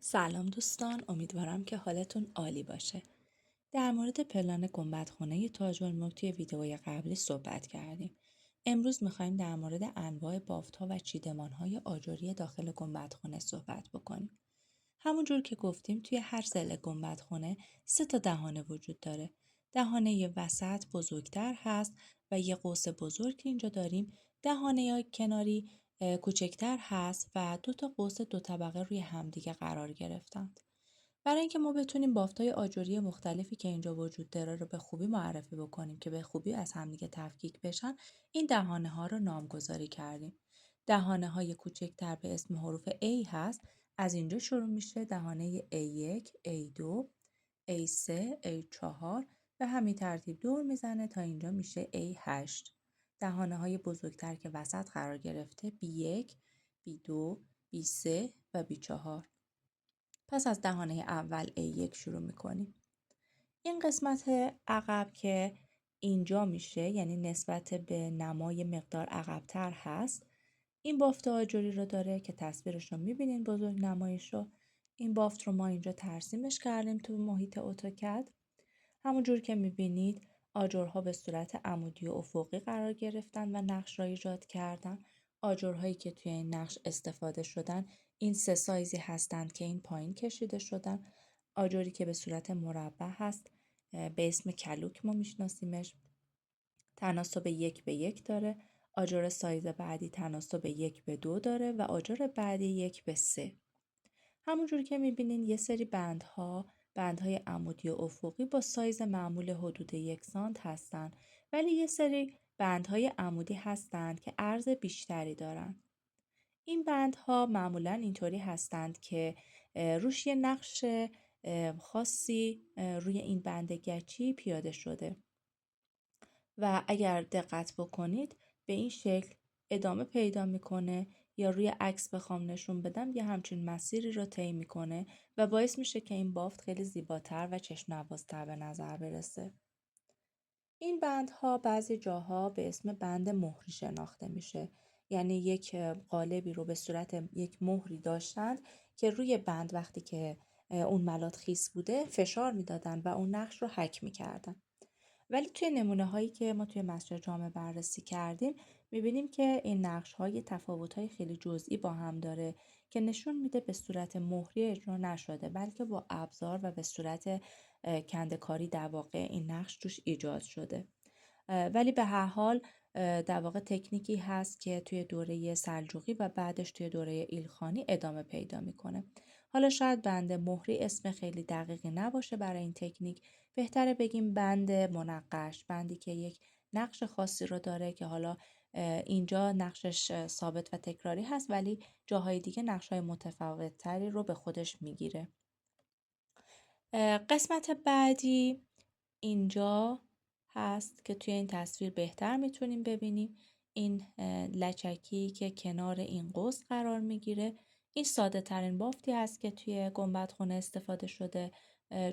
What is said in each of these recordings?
سلام دوستان، امیدوارم که حالتون عالی باشه. در مورد پلان گنبدخانه تاج الملک توی ویدئوی قبلی صحبت کردیم. امروز میخوایم در مورد انواع بافت‌ها و چیدمان‌های آجری داخل گنبدخانه صحبت بکنیم. همونجور که گفتیم توی هر ضلع گنبدخانه 3 تا دهانه وجود داره. دهانه وسط بزرگتر هست و یه قوس بزرگ که اینجا داریم. دهانه کناری کوچکتر هست و 2 تا قوس 2 طبقه روی همدیگه قرار گرفتند. برای اینکه ما بتونیم بافت‌های آجری مختلفی که اینجا وجود داره رو به خوبی معرفی بکنیم که به خوبی از همدیگه تفکیک بشن، این دهانه‌ها رو نامگذاری کردیم. دهانه‌های کوچکتر به اسم حروف A هست. از اینجا شروع میشه دهانه A1، A2، A3، A4 و همین ترتیب دور میزنه تا اینجا میشه A8. دهانه‌های بزرگتر که وسط قرار گرفته B1، B2، B3 و B4. پس از دهانه اول A1 شروع میکنیم. این قسمت عقب که اینجا میشه، یعنی نسبت به نمای مقدار عقب‌تر هست، این بافت آجری رو داره که تصویرش رو میبینین، بزرگ نمایش رو. این بافت رو ما اینجا ترسیمش کردیم تو محیط اتوکد. همونجور که میبینید آجرها به صورت عمودی و افقی قرار گرفتن و نقش را ایجاد کردن. آجرهایی که توی این نقش استفاده شدن این 3 سایزی هستند که این پایین کشیده شدن. آجری که به صورت مربع هست به اسم کلوک ما میشناسیمش، تناسب 1:1 داره. آجر سایز بعدی تناسب 1:2 داره و آجر بعدی 1:3. همونجور که میبینین یه سری بندهای عمودی و افقی با سایز معمول حدود 1 سانت هستن، ولی یه سری بندهای عمودی هستند که عرض بیشتری دارن. این بندها معمولا اینطوری هستند که روش یه نقش خاصی روی این بند گچی پیاده شده و اگر دقت بکنید به این شکل ادامه پیدا میکنه، یا روی عکس بخوام نشون بدم یه همچین مسیری رو طی میکنه و باعث میشه که این بافت خیلی زیباتر و چشم نوازتر به نظر برسه. این بندها بعضی جاها به اسم بند مهری شناخته میشه، یعنی یک قالبی رو به صورت یک مهری داشتند که روی بند وقتی که اون ملات خیس بوده فشار میدادن و اون نقش رو حک میکردن. ولی توی نمونه هایی که ما توی مسجد جامع بررسی کردیم میبینیم که این نقش های تفاوت های خیلی جزئی با هم داره که نشون میده به صورت مهری اجرا نشده، بلکه با ابزار و به صورت کنده‌کاری در واقع این نقش توش ایجاد شده. ولی به هر حال در واقع تکنیکی هست که توی دوره سلجوقی و بعدش توی دوره ایلخانی ادامه پیدا میکنه. حالا شاید بند مهری اسم خیلی دقیقی نباشه برای این تکنیک، بهتره بگیم بند منقش، بندی که یک نقش خاصی رو داره که حالا اینجا نقشش ثابت و تکراری هست ولی جاهای دیگه نقش‌های متفاوت‌تری رو به خودش میگیره. قسمت بعدی اینجا هست که توی این تصویر بهتر میتونیم ببینیم. این لچکی که کنار این قوس قرار میگیره، این ساده ترین بافتی هست که توی گنبدخانه استفاده شده.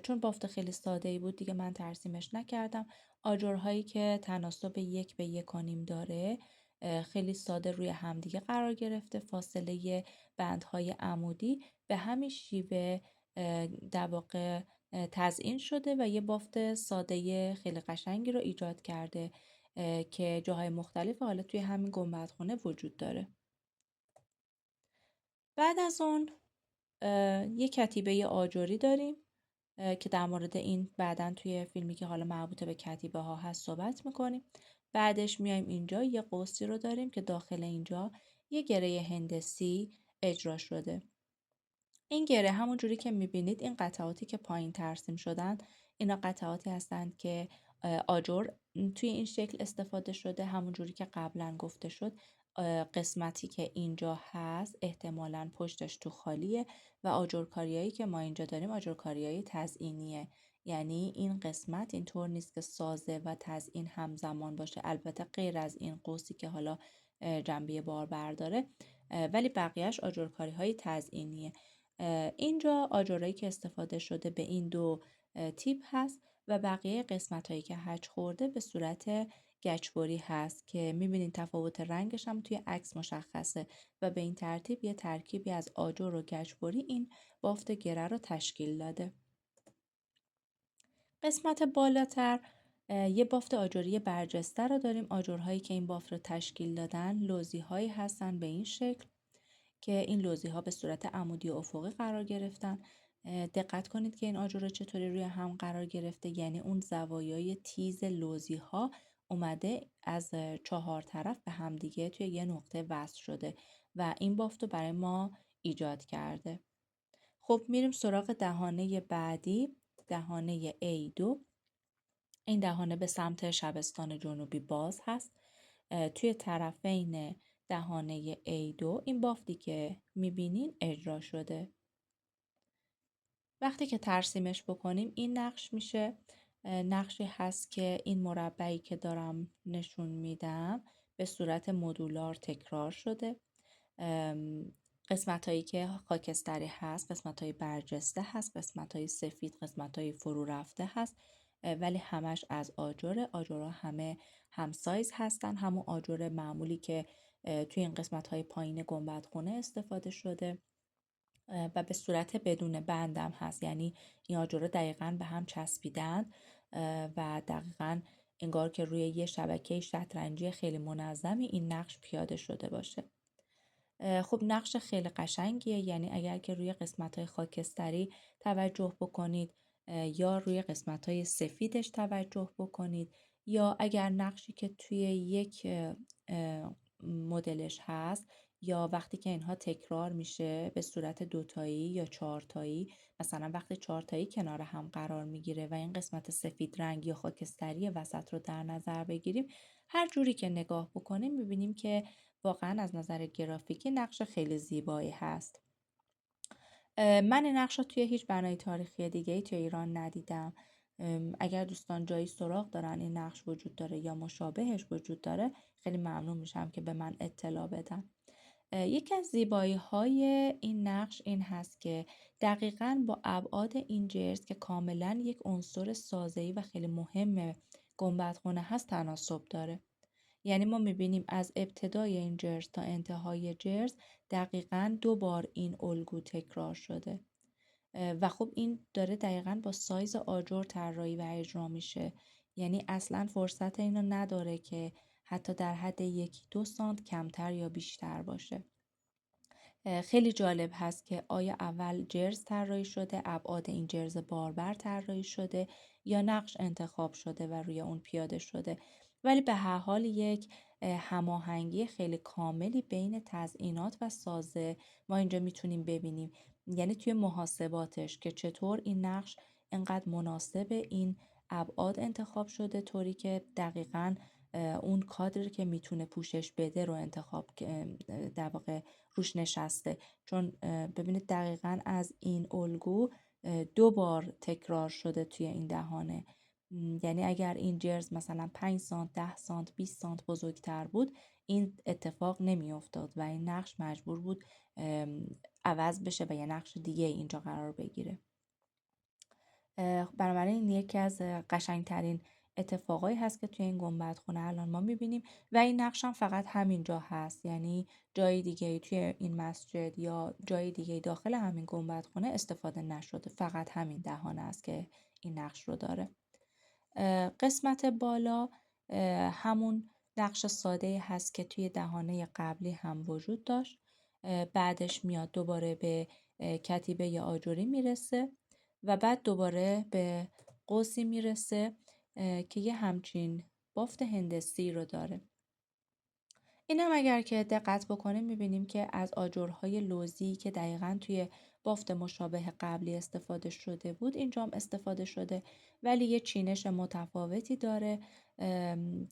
چون بافت خیلی ساده ای بود دیگه من ترسیمش نکردم. آجرهایی که تناسب 1:1.5 داره خیلی ساده روی همدیگه قرار گرفته. فاصله بندهای عمودی به همین شیوه در واقع تزیین شده و یه بافت ساده خیلی قشنگی رو ایجاد کرده که جاهای مختلف حالا توی همین گنبدخانه وجود داره. بعد از اون یه کتیبه آجری داریم که در مورد این بعداً توی فیلمی که حالا مربوط به کتیبه ها هست صحبت میکنیم. بعدش میایم اینجا یه قوسی رو داریم که داخل اینجا یه گره هندسی اجرا شده. این گره همون جوری که میبینید این قطعاتی که پایین ترسیم شدن اینا قطعاتی هستند که آجر توی این شکل استفاده شده. همون جوری که قبلا گفته شد قسمتی که اینجا هست احتمالاً پشتش تو خالیه و آجرکاریایی که ما اینجا داریم آجرکاریای تزئینیه، یعنی این قسمت اینطور نیست که سازه و تزئین همزمان باشه، البته غیر از این قوسی که حالا جنبه باربر داره، ولی بقیهش آجرکاری های تزئینیه. اینجا آجرایی که استفاده شده به این 2 تیپ هست و بقیه قسمت هایی که هج خورده به صورت گچبری هست که میبینین تفاوت رنگش هم توی عکس مشخصه و به این ترتیب یه ترکیبی از آجر و گچبری این بافت گره رو تشکیل داده. قسمت بالاتر یه بافت آجری برجسته رو داریم. آجرهایی که این بافت رو تشکیل دادن لوزی هایی هستن به این شکل که این لوزی ها به صورت عمودی و افقی قرار گرفتن. دقت کنید که این آجر چطوری روی هم قرار گرفته، یعنی اون زوایای تیز لوزی ها اومده از 4 طرف به همدیگه توی یه نقطه وصل شده و این بافت رو برای ما ایجاد کرده. خب میریم سراغ دهانه بعدی، دهانه A2. این دهانه به سمت شبستان جنوبی باز هست. توی طرفین دهانه A2 این بافتی که میبینین اجرا شده. وقتی که ترسیمش بکنیم این نقش میشه. نقشی هست که این مربعی که دارم نشون میدم به صورت مدولار تکرار شده. قسمت هایی که خاکستری هست، قسمت های برجسته هست، قسمت های سفید، قسمت های فرو رفته هست، ولی همش از آجره. آجرها همه همسایز هستن، همون آجر معمولی که توی این قسمت های پایین گنبدخونه استفاده شده و به صورت بدون بندم هست، یعنی این آجرها دقیقاً به هم چسبیدن و دقیقاً انگار که روی یه شبکه شطرنجی خیلی منظمی این نقش پیاده شده باشه. خب نقش خیلی قشنگیه، یعنی اگر که روی قسمت‌های خاکستری توجه بکنید یا روی قسمت‌های سفیدش توجه بکنید یا اگر نقشی که توی یک مدلش هست یا وقتی که اینها تکرار میشه به صورت دوتایی یا چهارتایی، مثلا وقتی چهارتایی کنار هم قرار میگیره و این قسمت سفید رنگ یا خاکستری وسط رو در نظر بگیریم، هر جوری که نگاه بکنیم میبینیم که واقعا از نظر گرافیکی نقش خیلی زیبایی هست. من این نقش رو توی هیچ بنای تاریخی دیگه‌ای توی ایران ندیدم. اگر دوستان جایی سراغ دارن این نقش وجود داره یا مشابهش وجود داره، خیلی ممنون میشم که به من اطلاع بدن. یکی از زیبایی‌های این نقش این هست که دقیقاً با ابعاد این جرز که کاملاً یک عنصر سازه‌ای و خیلی مهم گنبدخونه هست تناسب داره. یعنی ما میبینیم از ابتدای این جرز تا انتهای جرز دقیقاً 2 بار این الگو تکرار شده و خب این داره دقیقاً با سایز آجر طراحی و اجرا میشه، یعنی اصلاً فرصت اینو نداره که حتی در حد 1-2 سانت کمتر یا بیشتر باشه. خیلی جالب هست که آیا اول جرز طراحی شده، ابعاد این جرز باربر طراحی شده یا نقش انتخاب شده و روی اون پیاده شده، ولی به هر حال یک هماهنگی خیلی کاملی بین تزیینات و سازه ما اینجا میتونیم ببینیم، یعنی توی محاسباتش که چطور این نقش اینقدر مناسب این ابعاد انتخاب شده، طوری که دقیقاً اون کادر که میتونه پوشش بده رو انتخاب در واقع روش نشسته. چون ببینید دقیقاً از این الگو 2 بار تکرار شده توی این دهانه، یعنی اگر این جرز مثلا 5 سانت، 10 سانت، 20 سانت بزرگتر بود این اتفاق نمی افتاد و این نقش مجبور بود عوض بشه و یه نقش دیگه اینجا قرار بگیره. بنابراین یکی از قشنگترین اتفاقایی هست که توی این گنبدخونه الان ما میبینیم و این نقش هم فقط همینجا هست، یعنی جای دیگه توی این مسجد یا جای دیگه داخل همین گنبدخونه استفاده نشده، فقط همین دهانه است که این نقش رو داره. قسمت بالا همون نقش ساده هست که توی دهانه قبلی هم وجود داشت. بعدش میاد دوباره به کتیبه یا آجری میرسه و بعد دوباره به قوسی میرسه که یه همچین بافت هندسی رو داره. این هم اگر که دقت بکنیم میبینیم که از آجرهای لوزی که دقیقاً توی بافت مشابه قبلی استفاده شده بود اینجا هم استفاده شده، ولی یه چینش متفاوتی داره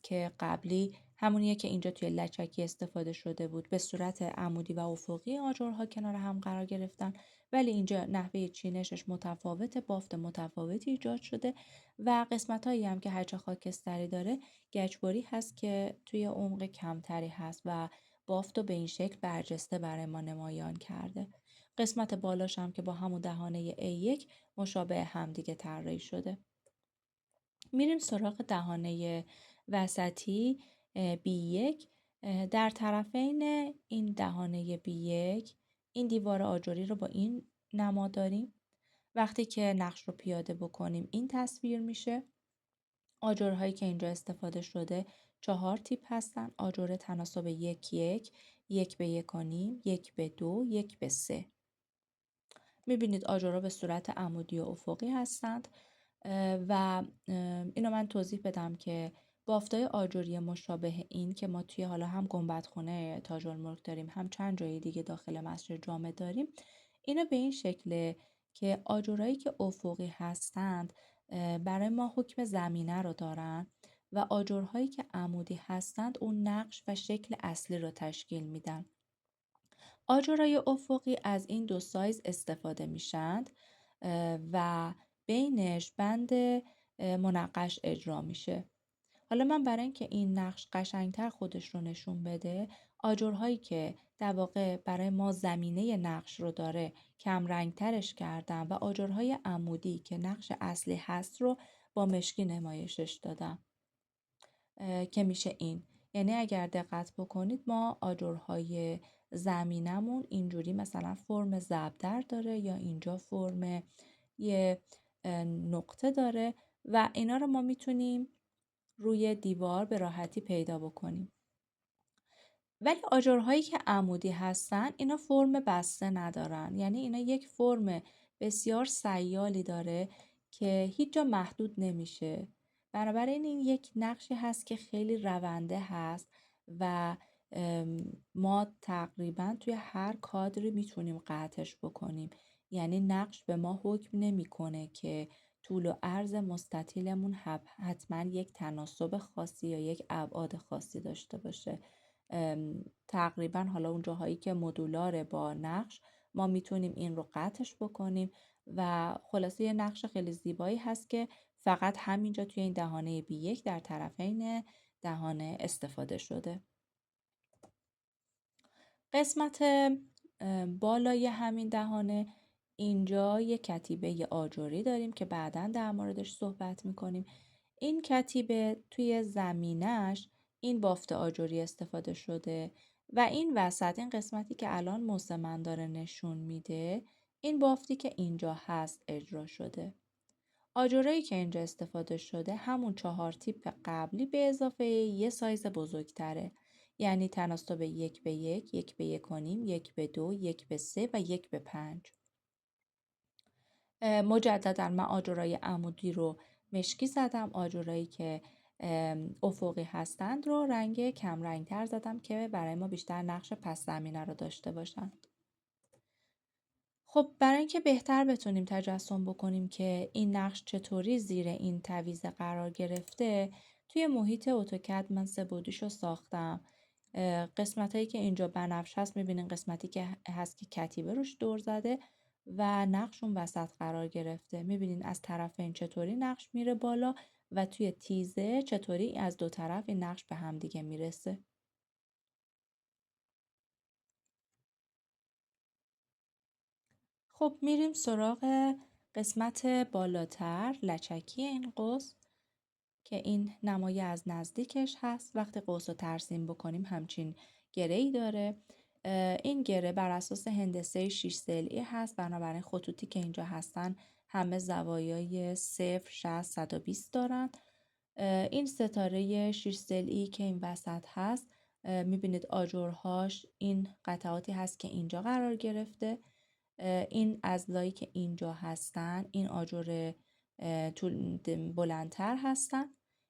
که قبلی همونیه که اینجا توی لچکی استفاده شده بود، به صورت عمودی و افقی آجرها کنار هم قرار گرفتن، ولی اینجا نحوه چینشش متفاوت، بافت متفاوتی ایجاد شده و قسمت هایی هم که هرچه خاکستری داره گچبری هست که توی عمق کمتری هست و بافت رو به این شکل برجسته برای ما نمایان کرده. قسمت بالاش هم که با همون دهانه A1 مشابه همدیگه طراحی شده. میریم سراغ دهانه وسطی B1 در طرفین این دهانه B1 این دیوار آجری رو با این نما داریم. وقتی که نقش رو پیاده بکنیم این تصویر میشه. آجرهایی که اینجا استفاده شده 4 تیپ هستن. آجر تناسب 1 1 1 به 1 و نیم، 1 به 2، 1 به 3. میبینید آجرها به صورت عمودی و افقی هستند و اینو من توضیح بدم که بافتای آجری مشابه این که ما توی حالا هم گنبدخونه تاج الملک داریم هم چند جای دیگه داخل مسجد جامع داریم. اینا به این شکله که آجرهایی که افقی هستند برای ما حکم زمینه رو دارن و آجرهایی که عمودی هستند اون نقش و شکل اصلی رو تشکیل میدن. آجرهای افقی از این دو سایز استفاده میشند و بینش بند منقش اجرا میشه. حالا من برای اینکه این نقش قشنگتر خودش رو نشون بده، آجرهایی که در واقع برای ما زمینه نقش رو داره کم رنگترش کردم و آجرهای عمودی که نقش اصلی هست رو با مشکی نمایشش دادم که میشه این. یعنی اگر دقت بکنید ما آجرهای زمینمون اینجوری مثلا فرم زبدر داره یا اینجا فرم یه نقطه داره و اینا رو ما میتونیم روی دیوار به راحتی پیدا بکنیم. ولی آجرهایی که عمودی هستن اینا فرم بسته ندارن، یعنی اینا یک فرم بسیار سیالی داره که هیچ جا محدود نمیشه. بنابراین این یک نقشی هست که خیلی رونده هست و ما تقریبا توی هر کادری میتونیم قطعش بکنیم. یعنی نقش به ما حکم نمیکنه که طول و عرض مستطیلمون حتما یک تناسب خاصی یا یک ابعاد خاصی داشته باشه. تقریبا حالا اون جاهایی که مدولاره با نقش ما میتونیم این رو قطعش بکنیم و خلاصه یه نقش خیلی زیبایی هست که فقط همینجا توی این دهانه B1 در طرفین دهانه استفاده شده. قسمت بالای همین دهانه اینجا یک کتیبه آجری داریم که بعداً در موردش صحبت میکنیم. این کتیبه توی زمینش این بافت آجری استفاده شده و این وسط این قسمتی که الان موسمن داره نشون میده این بافتی که اینجا هست اجرا شده. آجرایی که اینجا استفاده شده همون 4 تیپ قبلی به اضافه یه سایز بزرگتره، یعنی تناسب 1 به 1، 1 به 1 و نیم، 1 به 2، 1 به 3 و 1 به 5. مجددا من آجرای عمودی رو مشکی زدم، آجرایی که افقی هستند رو رنگ کم رنگ تر زدم که برای ما بیشتر نقش پس زمینه رو داشته باشن. خب برای اینکه بهتر بتونیم تجسم بکنیم که این نقش چطوری زیر این تویزه قرار گرفته، توی محیط اتوکد من 3 بعدیشو ساختم. قسمت هایی که اینجا بنفش هست میبینین قسمتی که هست که کتیبه روش دور زده و نقش اون وسط قرار گرفته. میبینین از طرفین چطوری نقش میره بالا و توی تیزه چطوری از دو طرف این نقش به هم دیگه میرسه. خب میریم سراغ قسمت بالاتر، لچکی این قوس که این نمای از نزدیکش هست. وقتی قوس رو ترسیم بکنیم همچین گره‌ای داره. این گره بر اساس هندسه 6 ضلعی هست، بنابراین خطوطی که اینجا هستن همه زوایای 0 60 120 دارن. این ستاره 6 ضلعی که این وسط هست میبینید آجرهاش این قطعاتی هست که اینجا قرار گرفته. این اضلاعی که اینجا هستن این آجر بلندتر هستن.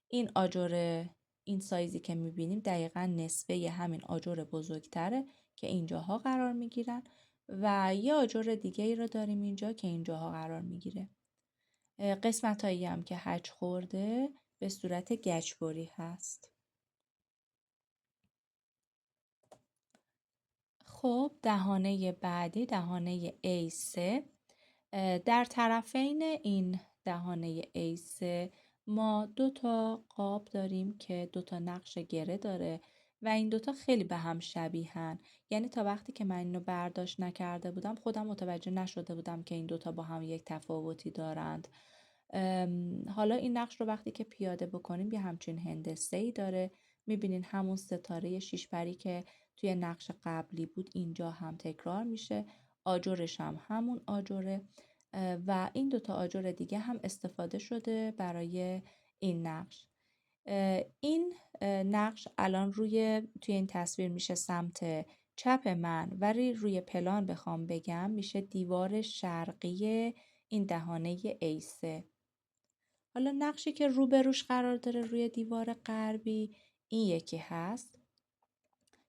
این آجر این سایزی که میبینیم دقیقا نصفه همین آجر بزرگتره که اینجاها قرار میگیرن و یه آجر دیگه ای رو داریم اینجا که اینجاها قرار میگیره. قسمت هایی هم که هج خورده به صورت گچبری هست. خب دهانه بعدی دهانه A3 در طرفین این دهانه A3 ما 2 تا قاب داریم که 2 تا نقش گره داره و این 2 تا خیلی به هم شبیهن. یعنی تا وقتی که من اینو برداشت نکرده بودم خودم متوجه نشده بودم که این 2 تا با هم یک تفاوتی دارند. حالا این نقش رو وقتی که پیاده بکنیم یه همچین هندسه‌ای داره. میبینین همون ستاره شیش پری که توی نقش قبلی بود اینجا هم تکرار میشه. آجرش هم همون آجره و این دوتا آجر دیگه هم استفاده شده برای این نقش. این نقش الان توی این تصویر میشه سمت چپ من، ولی روی پلان بخوام بگم میشه دیوار شرقی این دهانه A3. حالا نقشی که روبروش قرار داره روی دیوار غربی این یکی هست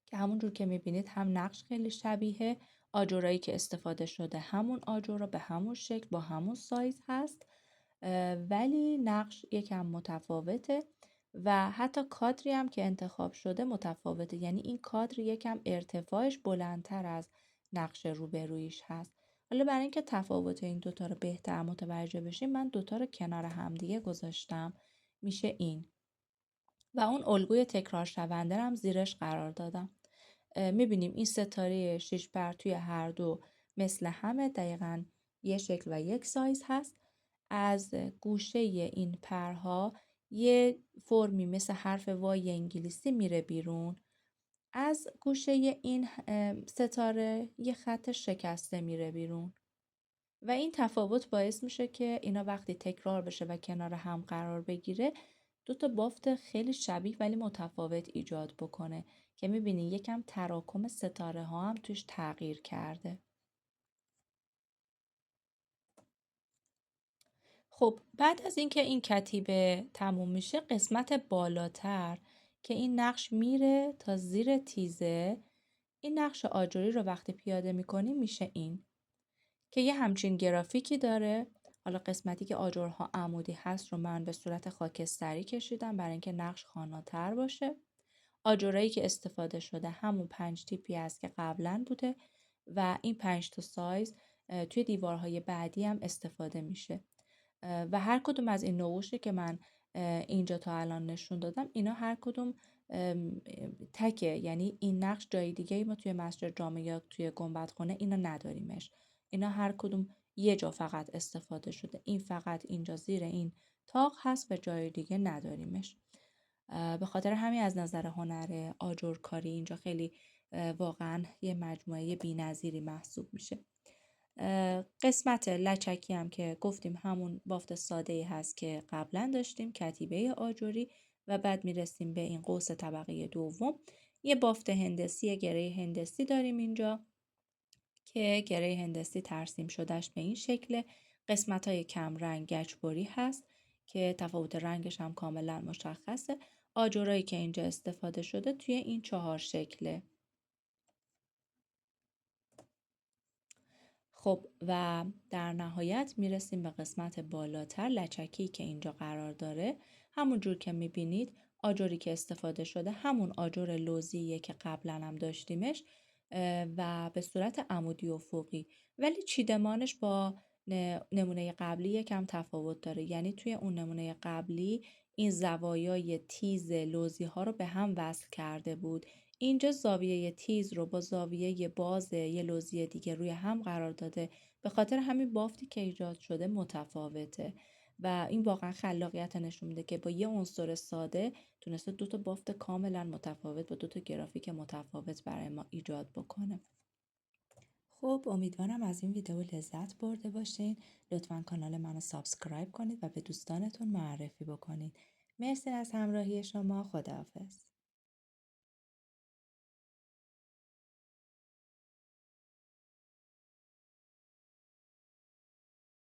که همونجور که میبینید هم نقش خیلی شبیه، آجرایی که استفاده شده همون آجرها به همون شکل با همون سایز هست، ولی نقش یکم متفاوته و حتی کادری هم که انتخاب شده متفاوته. یعنی این کادر یکم ارتفاعش بلندتر از نقش روبرویش هست. حالا برای اینکه تفاوت این دوتا رو بهتر متوجه بشیم من دوتا رو کنار همدیگه گذاشتم، میشه این و اون الگوی تکرار شونده هم زیرش قرار دادم. میبینیم این ستاره شش پر توی هر دو مثل همه، دقیقاً یه شکل و یک سایز هست. از گوشه این پرها یه فرمی مثل حرف وای انگلیسی میره بیرون. از گوشه این ستاره یه خط شکسته میره بیرون و این تفاوت باعث میشه که اینا وقتی تکرار بشه و کنار هم قرار بگیره دو تا بافت خیلی شبیه ولی متفاوت ایجاد بکنه که میبینی یکم تراکم ستاره ها هم توش تغییر کرده. خب بعد از اینکه این کتیبه تموم میشه، قسمت بالاتر که این نقش میره تا زیر تیزه، این نقش آجری رو وقتی پیاده میکنیم میشه این که یه همچین گرافیکی داره. حالا قسمتی که آجرها عمودی هست رو من به صورت خاکستری کشیدم برای اینکه نقش خاناتر باشه. آجرایی که استفاده شده همون 5 تیپی است که قبلا بوده و این 5 تا سایز توی دیوارهای بعدی هم استفاده میشه و هر کدوم از این نقوشی که من اینجا تا الان نشون دادم اینا هر کدوم تکه، یعنی این نقش جای دیگه ای ما توی مسجد جامع یا توی گنبدخونه اینا نداریمش. اینا هر کدوم یه جا فقط استفاده شده. این فقط اینجا زیر این تاق هست و جای دیگه نداریمش. به خاطر همین از نظر هنر آجرکاری اینجا خیلی واقعا یه مجموعه بی‌نظیری محسوب میشه. قسمت لچکی هم که گفتیم همون بافت ساده‌ای هست که قبلا داشتیم، کتیبه آجری، و بعد میرسیم به این قوس طبقه دوم. یه بافت هندسی، گره هندسی داریم اینجا که گره هندسی ترسیم شدهش به این شکل. قسمت‌های کم رنگ گچبری هست که تفاوت رنگش هم کاملا مشخصه. آجرایی که اینجا استفاده شده توی این 4 شکله. خب و در نهایت میرسیم به قسمت بالاتر، لچکی که اینجا قرار داره. همون جور که میبینید آجری که استفاده شده همون آجر لوزیه که قبلا هم داشتیمش و به صورت عمودی افقی، ولی چیدمانش با نمونه قبلی یکم تفاوت داره. یعنی توی اون نمونه قبلی این زوایای تیز لوزی ها رو به هم وصل کرده بود، اینجا زاویه تیز رو با زاویه باز یه لوزی دیگه روی هم قرار داده. به خاطر همین بافتی که ایجاد شده متفاوته و این واقعا خلاقیت نشون میده که با یه عنصر ساده تونسته دو تا بافت کاملا متفاوت با دو تا گرافیک متفاوت برای ما ایجاد بکنه. خب امیدوارم از این ویدیو لذت برده باشین. لطفا کانال منو سابسکرایب کنید و به دوستانتون معرفی بکنید. مرسی از همراهی شما. خداحافظ.